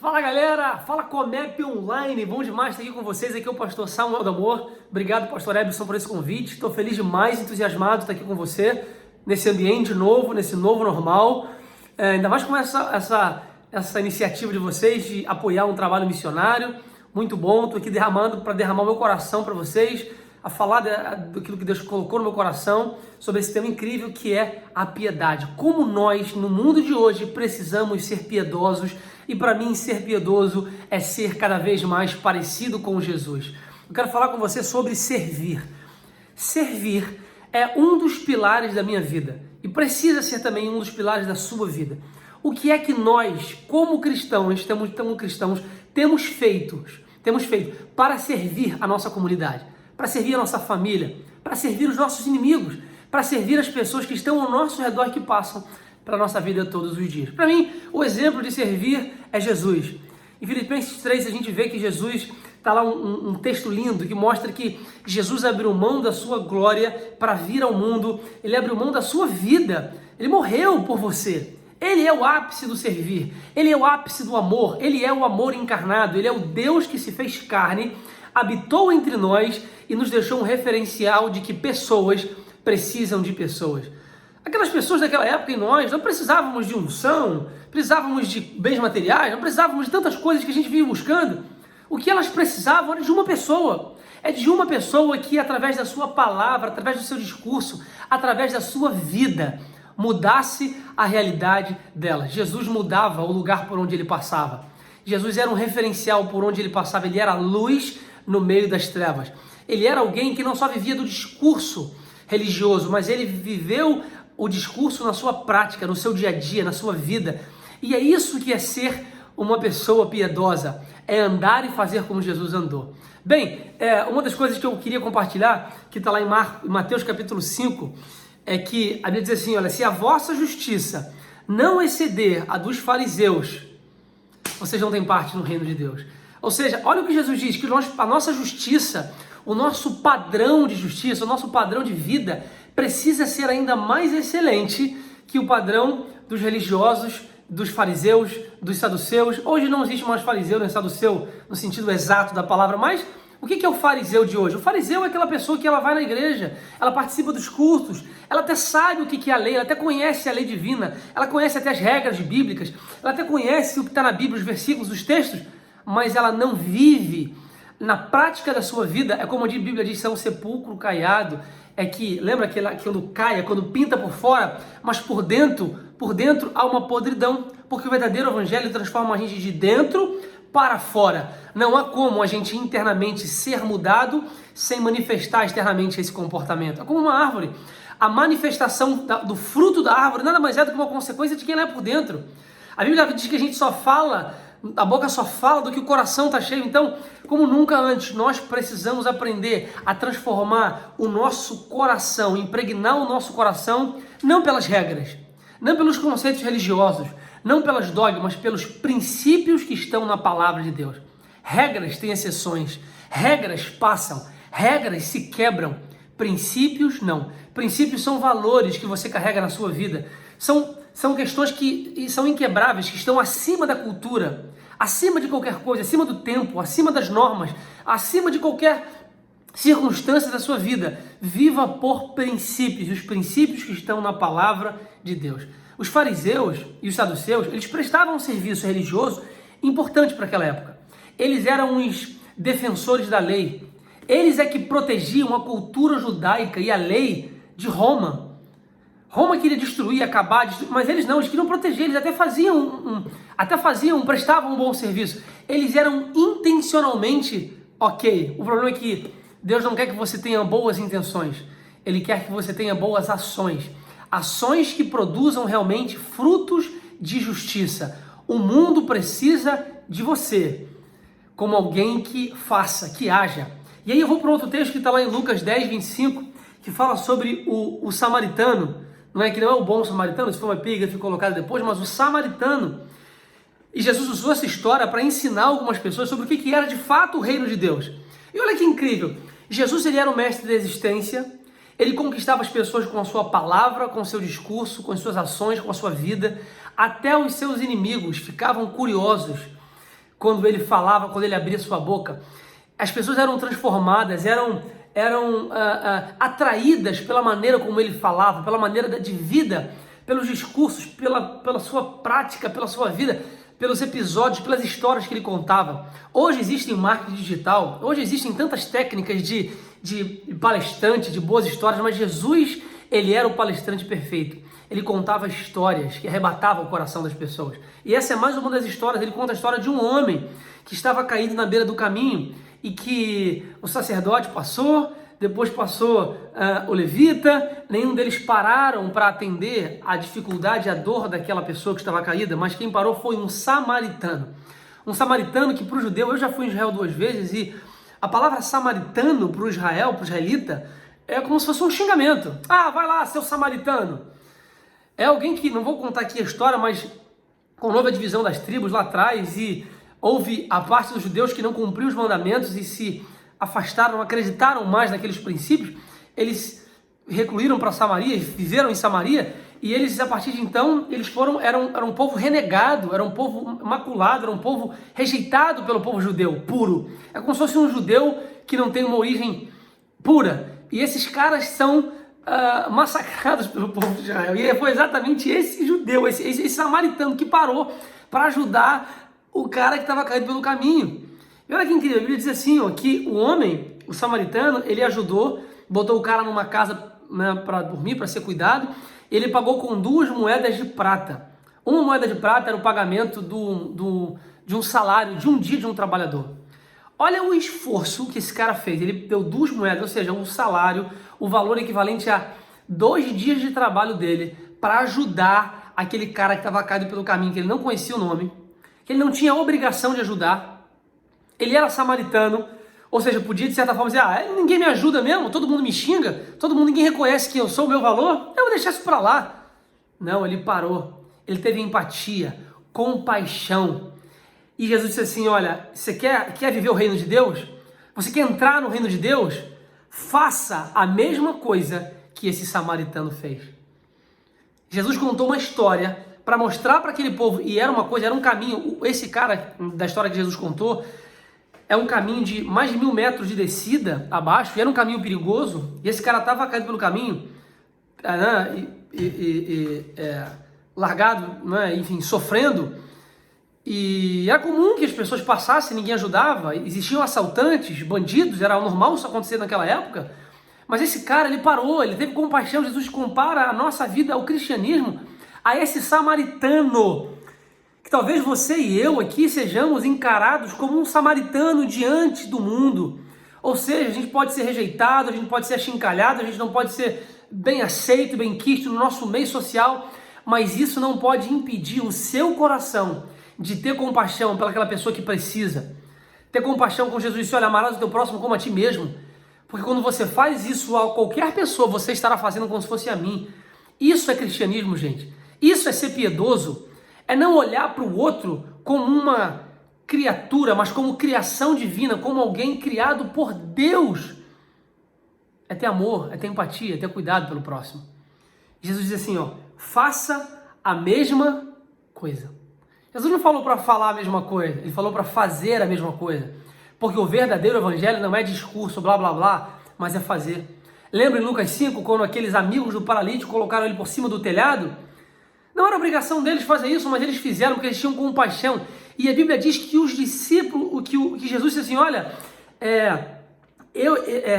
Fala galera, fala Comep Online, bom demais estar aqui com vocês, aqui é o pastor Samuel do Amor. Obrigado pastor Ebson por esse convite, estou feliz demais, entusiasmado de estar aqui com você, nesse ambiente novo, nesse novo normal, ainda mais com essa iniciativa de vocês de apoiar um trabalho missionário, muito bom, estou aqui para derramar o meu coração para vocês, a falar daquilo que Deus colocou no meu coração, sobre esse tema incrível que é a piedade. Como nós, no mundo de hoje, precisamos ser piedosos, e para mim ser piedoso é ser cada vez mais parecido com Jesus. Eu quero falar com você sobre servir. Servir é um dos pilares da minha vida e precisa ser também um dos pilares da sua vida. O que é que nós, como cristãos, temos feito para servir a nossa comunidade, para servir a nossa família, para servir os nossos inimigos, para servir as pessoas que estão ao nosso redor e que passam para a nossa vida todos os dias. Para mim, o exemplo de servir é Jesus. Em Filipenses 3, a gente vê que Jesus, está lá um texto lindo que mostra que Jesus abriu mão da sua glória para vir ao mundo, ele abriu mão da sua vida, ele morreu por você. Ele é o ápice do servir, ele é o ápice do amor, ele é o amor encarnado, ele é o Deus que se fez carne, habitou entre nós e nos deixou um referencial de que pessoas precisam de pessoas. Aquelas pessoas daquela época e nós não precisávamos de unção, precisávamos de bens materiais, não precisávamos de tantas coisas que a gente vinha buscando. O que elas precisavam era de uma pessoa. É de uma pessoa que, através da sua palavra, através do seu discurso, através da sua vida, mudasse a realidade delas. Jesus mudava o lugar por onde ele passava. Jesus era um referencial por onde ele passava, ele era a luz no meio das trevas. Ele era alguém que não só vivia do discurso religioso, mas ele viveu o discurso na sua prática, no seu dia a dia, na sua vida. E é isso que é ser uma pessoa piedosa, é andar e fazer como Jesus andou. Bem, uma das coisas que eu queria compartilhar, que está lá em Mateus capítulo 5, é que a Bíblia diz assim, olha, se a vossa justiça não exceder a dos fariseus, vocês não têm parte no reino de Deus. Ou seja, olha o que Jesus diz, que a nossa justiça, o nosso padrão de justiça, o nosso padrão de vida precisa ser ainda mais excelente que o padrão dos religiosos, dos fariseus, dos saduceus. Hoje não existe mais fariseu nem saduceu no sentido exato da palavra, mas o que é o fariseu de hoje? O fariseu é aquela pessoa que ela vai na igreja, ela participa dos cultos, ela até sabe o que é a lei, ela até conhece a lei divina, ela conhece até as regras bíblicas, ela até conhece o que está na Bíblia, os versículos, os textos, mas ela não vive. Na prática da sua vida, é como a Bíblia diz, é um sepulcro caiado, é que, lembra que quando caia, quando pinta por fora, mas por dentro há uma podridão, porque o verdadeiro evangelho transforma a gente de dentro para fora. Não há como a gente internamente ser mudado sem manifestar externamente esse comportamento. É como uma árvore. A manifestação do fruto da árvore nada mais é do que uma consequência de quem ela é por dentro. A Bíblia diz que a gente só fala, a boca só fala do que o coração está cheio. Então, como nunca antes, nós precisamos aprender a transformar o nosso coração, impregnar o nosso coração, não pelas regras, não pelos conceitos religiosos, não pelas dogmas, pelos princípios que estão na palavra de Deus. Regras têm exceções, regras passam, regras se quebram, princípios não. Princípios são valores que você carrega na sua vida, são questões que são inquebráveis, que estão acima da cultura, acima de qualquer coisa, acima do tempo, acima das normas, acima de qualquer circunstância da sua vida. Viva por princípios, os princípios que estão na palavra de Deus. Os fariseus e os saduceus, eles prestavam um serviço religioso importante para aquela época. Eles eram os defensores da lei. Eles é que protegiam a cultura judaica e a lei de Roma. Roma queria destruir, acabar, mas eles não, eles queriam proteger, eles prestavam um bom serviço. Eles eram intencionalmente ok. O problema é que Deus não quer que você tenha boas intenções, Ele quer que você tenha boas ações. Ações que produzam realmente frutos de justiça. O mundo precisa de você, como alguém que faça, que haja. E aí eu vou para outro texto que está lá em Lucas 10, 25, que fala sobre o samaritano, que não é o bom samaritano, isso foi uma epígrafe colocada depois, mas o samaritano. E Jesus usou essa história para ensinar algumas pessoas sobre o que era de fato o reino de Deus. E olha que incrível, Jesus ele era o mestre da existência, ele conquistava as pessoas com a sua palavra, com o seu discurso, com as suas ações, com a sua vida, até os seus inimigos ficavam curiosos quando ele falava, quando ele abria sua boca. As pessoas eram transformadas, eram atraídas pela maneira como ele falava, pela maneira de vida, pelos discursos, pela sua prática, pela sua vida, pelos episódios, pelas histórias que ele contava. Hoje existe marketing digital, hoje existem tantas técnicas de palestrante, de boas histórias, mas Jesus, ele era o palestrante perfeito. Ele contava histórias que arrebatavam o coração das pessoas. E essa é mais uma das histórias. Ele conta a história de um homem que estava caído na beira do caminho e que o sacerdote passou, depois passou o levita, nenhum deles pararam para atender a dificuldade, a dor daquela pessoa que estava caída, mas quem parou foi um samaritano. Um samaritano que para o judeu, eu já fui em Israel 2 vezes, e a palavra samaritano para o israelita, é como se fosse um xingamento. Ah, vai lá, seu samaritano. É alguém que, não vou contar aqui a história, mas com houve a divisão das tribos lá atrás e houve a parte dos judeus que não cumpriu os mandamentos e se afastaram, não acreditaram mais naqueles princípios, eles recluíram para Samaria, viveram em Samaria, e eles, a partir de então, eram um povo renegado, era um povo maculado, era um povo rejeitado pelo povo judeu, puro. É como se fosse um judeu que não tem uma origem pura. E esses caras são massacrados pelo povo de Israel. E foi exatamente esse judeu, esse samaritano que parou para ajudar o cara que estava caído pelo caminho. E olha que incrível, a Bíblia diz assim, ó, que o homem, o samaritano, ele ajudou, botou o cara numa casa, né, para dormir, para ser cuidado, ele pagou com 2 moedas de prata. Uma moeda de prata era o pagamento de um salário, de um dia de um trabalhador. Olha o esforço que esse cara fez, ele deu 2 moedas, ou seja, um salário, o valor equivalente a 2 dias de trabalho dele, para ajudar aquele cara que estava caído pelo caminho, que ele não conhecia o nome, que ele não tinha a obrigação de ajudar. Ele era samaritano, ou seja, podia de certa forma dizer, ninguém me ajuda mesmo, todo mundo me xinga, ninguém reconhece que eu sou o meu valor, eu vou deixar isso para lá. Não, ele parou, ele teve empatia, compaixão. E Jesus disse assim, olha, você quer viver o reino de Deus? Você quer entrar no reino de Deus? Faça a mesma coisa que esse samaritano fez. Jesus contou uma história para mostrar para aquele povo, e era um caminho, esse cara da história que Jesus contou, é um caminho de mais de 1000 metros de descida abaixo, e era um caminho perigoso, e esse cara estava caído pelo caminho, largado, né, enfim, sofrendo, e era comum que as pessoas passassem, ninguém ajudava, existiam assaltantes, bandidos, era normal isso acontecer naquela época, mas esse cara, ele parou, ele teve compaixão. Jesus compara a nossa vida ao cristianismo a esse samaritano, que talvez você e eu aqui sejamos encarados como um samaritano diante do mundo. Ou seja, a gente pode ser rejeitado, a gente pode ser achincalhado, a gente não pode ser bem aceito, bem quisto no nosso meio social, mas isso não pode impedir o seu coração de ter compaixão pelaquela pessoa que precisa. Ter compaixão com Jesus e dizer, olha, amarás o teu próximo como a ti mesmo. Porque quando você faz isso a qualquer pessoa, você estará fazendo como se fosse a mim. Isso é cristianismo, gente. Isso é ser piedoso. É não olhar para o outro como uma criatura, mas como criação divina, como alguém criado por Deus. É ter amor, é ter empatia, é ter cuidado pelo próximo. Jesus diz assim, ó, faça a mesma coisa. Jesus não falou para falar a mesma coisa, ele falou para fazer a mesma coisa. Porque o verdadeiro evangelho não é discurso, blá, blá, blá, mas é fazer. Lembra em Lucas 5, quando aqueles amigos do paralítico colocaram ele por cima do telhado? Não era obrigação deles fazer isso, mas eles fizeram porque eles tinham compaixão. E a Bíblia diz que os discípulos, que Jesus disse assim, olha,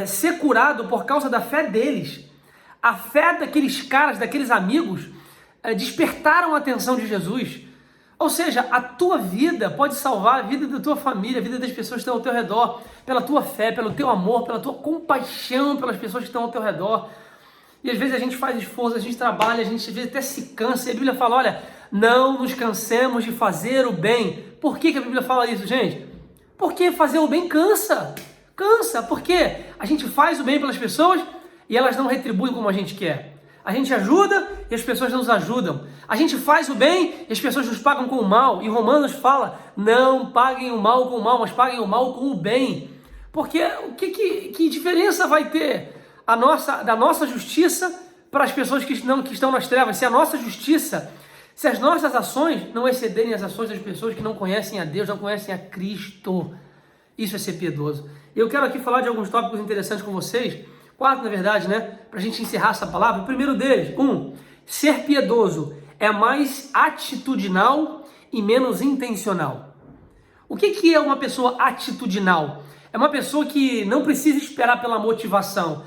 ser curado por causa da fé deles. A fé daqueles caras, daqueles amigos, despertaram a atenção de Jesus. Ou seja, a tua vida pode salvar a vida da tua família, a vida das pessoas que estão ao teu redor, pela tua fé, pelo teu amor, pela tua compaixão pelas pessoas que estão ao teu redor. E às vezes a gente faz esforço, a gente trabalha, a gente às vezes até se cansa. E a Bíblia fala, olha, não nos cansemos de fazer o bem. Por que a Bíblia fala isso, gente? Porque fazer o bem cansa. Cansa, porque a gente faz o bem pelas pessoas e elas não retribuem como a gente quer. A gente ajuda e as pessoas não nos ajudam. A gente faz o bem e as pessoas nos pagam com o mal. E Romanos fala, não paguem o mal com o mal, mas paguem o mal com o bem. Porque que diferença vai ter da nossa justiça para as pessoas que estão nas trevas? Se a nossa justiça Se as nossas ações não excederem as ações das pessoas que não conhecem a Deus, não conhecem a Cristo, isso é ser piedoso. Eu quero aqui falar de alguns tópicos interessantes com vocês, 4 na verdade, né, para a gente encerrar essa palavra. O primeiro deles, ser piedoso é mais atitudinal e menos intencional. O que é uma pessoa atitudinal? É uma pessoa que não precisa esperar pela motivação.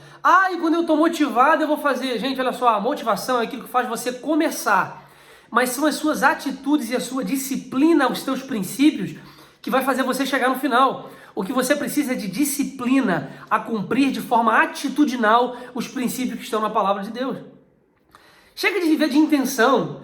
E quando eu estou motivado eu vou fazer. Gente, olha só, a motivação é aquilo que faz você começar. Mas são as suas atitudes e a sua disciplina, os seus princípios, que vai fazer você chegar no final. O que você precisa é de disciplina a cumprir de forma atitudinal os princípios que estão na palavra de Deus. Chega de viver de intenção.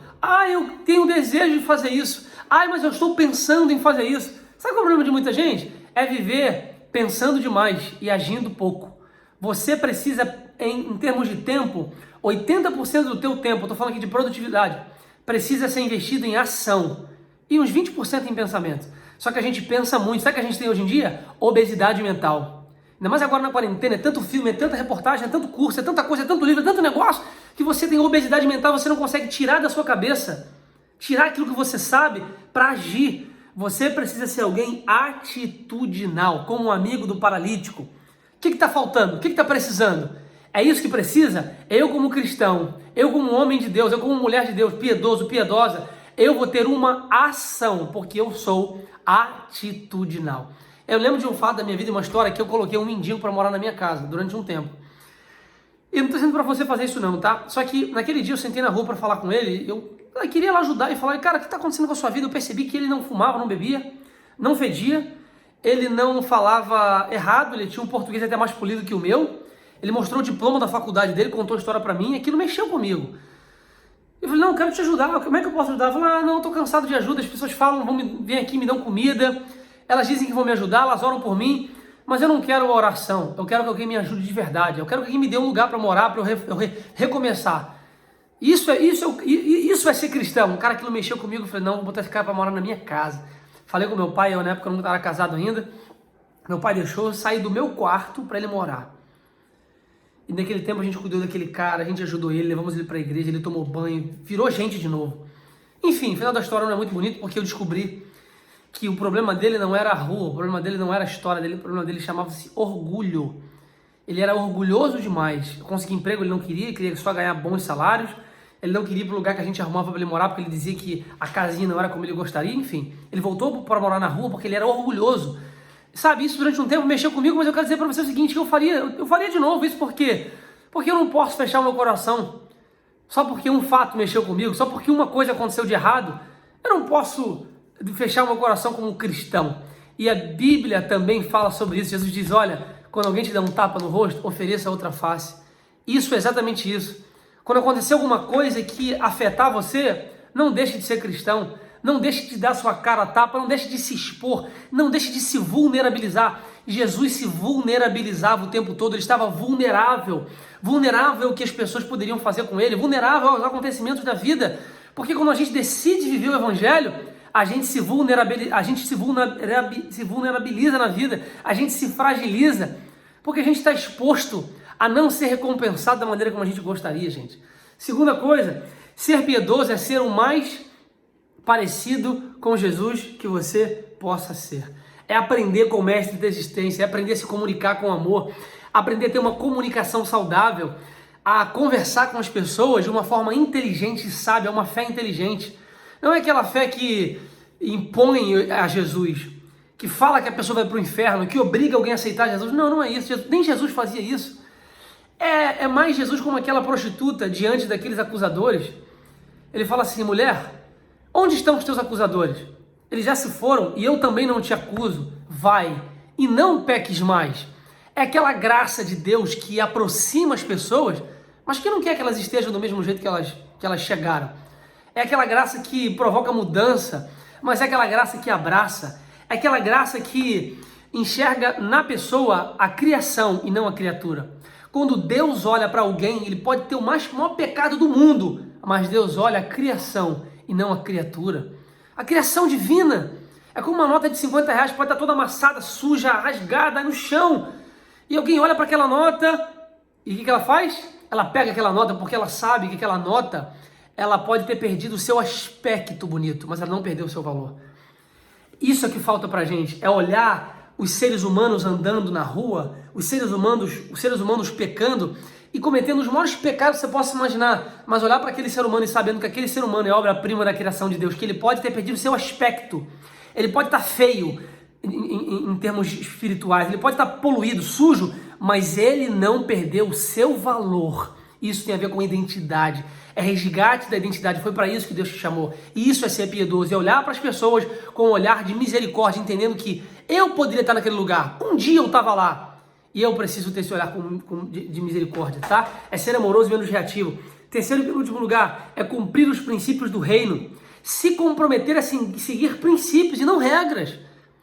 Eu tenho desejo de fazer isso. Mas eu estou pensando em fazer isso. Sabe qual é o problema de muita gente? É viver pensando demais e agindo pouco. Você precisa, em termos de tempo, 80% do teu tempo, estou falando aqui de produtividade, precisa ser investido em ação e uns 20% em pensamento. Só que a gente pensa muito. Sabe o que a gente tem hoje em dia? Obesidade mental. Ainda mais agora na quarentena, é tanto filme, é tanta reportagem, é tanto curso, é tanta coisa, é tanto livro, é tanto negócio, que você tem obesidade mental, você não consegue tirar da sua cabeça, tirar aquilo que você sabe para agir. Você precisa ser alguém atitudinal, como um amigo do paralítico. O que está faltando? O que está precisando? É isso que precisa? Eu como cristão, eu como homem de Deus, eu como mulher de Deus, piedoso, piedosa, eu vou ter uma ação, porque eu sou atitudinal. Eu lembro de um fato da minha vida, uma história, que eu coloquei um mendigo para morar na minha casa durante um tempo. E não estou dizendo para você fazer isso não, tá? Só que naquele dia eu sentei na rua para falar com ele, eu queria lá ajudar e falar, cara, o que está acontecendo com a sua vida? Eu percebi que ele não fumava, não bebia, não fedia, ele não falava errado, ele tinha um português até mais polido que o meu, ele mostrou o diploma da faculdade dele, contou a história para mim, e aquilo mexeu comigo. Eu falei, não, eu quero te ajudar, como é que eu posso ajudar? Eu falei, não, eu tô cansado de ajuda, as pessoas falam, vêm aqui, me dão comida, elas dizem que vão me ajudar, elas oram por mim, mas eu não quero oração, eu quero que alguém me ajude de verdade, eu quero que alguém me dê um lugar para morar, para eu recomeçar. Isso é ser cristão. Um cara que não mexeu comigo, eu falei, não, vou botar esse cara para morar na minha casa. Falei com meu pai, eu na época não estava casado ainda, meu pai deixou eu sair do meu quarto para ele morar. E naquele tempo a gente cuidou daquele cara, a gente ajudou ele, levamos ele para a igreja, ele tomou banho, virou gente de novo. Enfim, o final da história não é muito bonito, porque eu descobri que o problema dele não era a rua, o problema dele não era a história dele, o problema dele chamava-se orgulho. Ele era orgulhoso demais. Eu consegui emprego, ele não queria só ganhar bons salários, ele não queria ir para o lugar que a gente arrumava para ele morar, porque ele dizia que a casinha não era como ele gostaria, enfim. Ele voltou para morar na rua porque ele era orgulhoso. Sabe, isso durante um tempo mexeu comigo, mas eu quero dizer para você o seguinte, que eu faria de novo isso, por quê? Porque eu não posso fechar o meu coração só porque um fato mexeu comigo, só porque uma coisa aconteceu de errado. Eu não posso fechar o meu coração como cristão. E a Bíblia também fala sobre isso. Jesus diz, olha, quando alguém te dá um tapa no rosto, ofereça outra face. Isso é exatamente isso. Quando acontecer alguma coisa que afetar você, não deixe de ser cristão. Não deixe de dar sua cara a tapa, não deixe de se expor, não deixe de se vulnerabilizar. Jesus se vulnerabilizava o tempo todo, ele estava vulnerável ao que as pessoas poderiam fazer com ele, vulnerável aos acontecimentos da vida, porque quando a gente decide viver o evangelho, a gente se vulnerabiliza na vida, a gente se fragiliza, porque a gente está exposto a não ser recompensado da maneira como a gente gostaria, gente. Segunda coisa, ser piedoso é ser o mais parecido com Jesus que você possa ser. É aprender com o mestre da existência, é aprender a se comunicar com amor, aprender a ter uma comunicação saudável, a conversar com as pessoas de uma forma inteligente e sábia, uma fé inteligente. Não é aquela fé que impõe a Jesus, que fala que a pessoa vai para o inferno, que obriga alguém a aceitar Jesus. Não é isso. Nem Jesus fazia isso. É mais Jesus como aquela prostituta diante daqueles acusadores. Ele fala assim, mulher, onde estão os teus acusadores? Eles já se foram e eu também não te acuso. Vai e não peques mais. É aquela graça de Deus que aproxima as pessoas, mas que não quer que elas estejam do mesmo jeito que elas chegaram. É aquela graça que provoca mudança, mas é aquela graça que abraça. É aquela graça que enxerga na pessoa a criação e não a criatura. Quando Deus olha para alguém, ele pode ter o maior pecado do mundo, mas Deus olha a criação e não a criatura. A criação divina é como uma nota de 50 reais, pode estar toda amassada, suja, rasgada no chão. E alguém olha para aquela nota e o que ela faz? Ela pega aquela nota porque ela sabe que aquela nota ela pode ter perdido o seu aspecto bonito, mas ela não perdeu o seu valor. Isso é que falta pra gente, é olhar os seres humanos andando na rua, os seres humanos pecando e cometendo os maiores pecados que você possa imaginar, mas olhar para aquele ser humano e sabendo que aquele ser humano é obra-prima da criação de Deus, que ele pode ter perdido o seu aspecto, ele pode estar feio em termos espirituais, ele pode estar poluído, sujo, mas ele não perdeu o seu valor. Isso tem a ver com identidade, é resgate da identidade, foi para isso que Deus te chamou. E isso é ser piedoso, é olhar para as pessoas com um olhar de misericórdia, entendendo que eu poderia estar naquele lugar, um dia eu estava lá, e eu preciso ter esse olhar de misericórdia, tá? É ser amoroso e menos reativo. Terceiro e penúltimo lugar, é cumprir os princípios do reino, se comprometer a seguir princípios e não regras.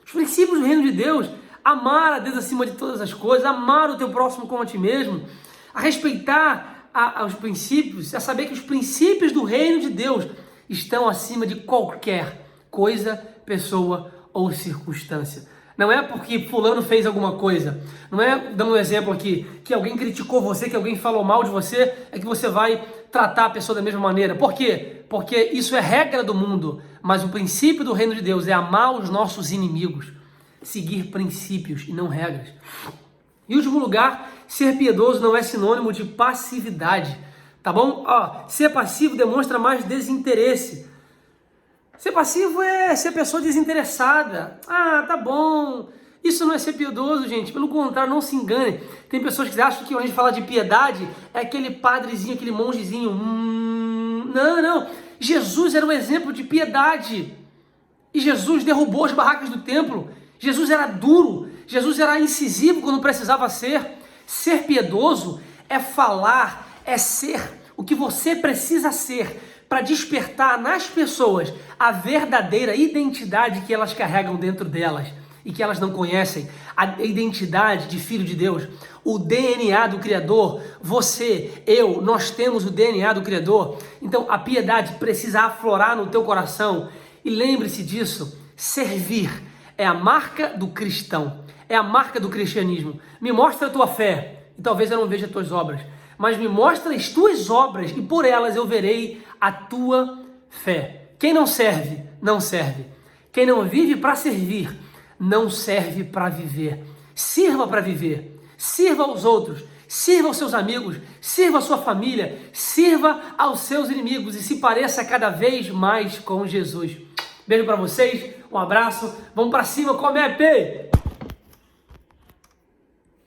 Os princípios do reino de Deus, amar a Deus acima de todas as coisas, amar o teu próximo como a ti mesmo, a respeitar os princípios, a saber que os princípios do reino de Deus estão acima de qualquer coisa, pessoa ou circunstância. Não é porque fulano fez alguma coisa, não é, dando um exemplo aqui, que alguém criticou você, que alguém falou mal de você, é que você vai tratar a pessoa da mesma maneira. Por quê? Porque isso é regra do mundo, mas o princípio do reino de Deus é amar os nossos inimigos, seguir princípios e não regras. Em último lugar, ser piedoso não é sinônimo de passividade, tá bom? Ser passivo demonstra mais desinteresse. Ser passivo é ser pessoa desinteressada. Tá bom. Isso não é ser piedoso, gente. Pelo contrário, não se engane. Tem pessoas que acham que quando a gente fala de piedade, é aquele padrezinho, aquele mongezinho. Não. Jesus era um exemplo de piedade. E Jesus derrubou as barracas do templo. Jesus era duro. Jesus era incisivo quando precisava ser. Ser piedoso é falar, é ser o que você precisa ser para despertar nas pessoas a verdadeira identidade que elas carregam dentro delas e que elas não conhecem, a identidade de filho de Deus, o DNA do Criador. Você, eu, nós temos o DNA do Criador. Então a piedade precisa aflorar no teu coração. E lembre-se disso, servir é a marca do cristão, é a marca do cristianismo. Me mostra a tua fé e talvez eu não veja as tuas obras, mas me mostra as tuas obras e por elas eu verei a tua fé. Quem não serve, não serve. Quem não vive para servir, não serve para viver. Sirva para viver. Sirva aos outros. Sirva aos seus amigos. Sirva à sua família. Sirva aos seus inimigos e se pareça cada vez mais com Jesus. Beijo para vocês. Um abraço. Vamos para cima, Comep!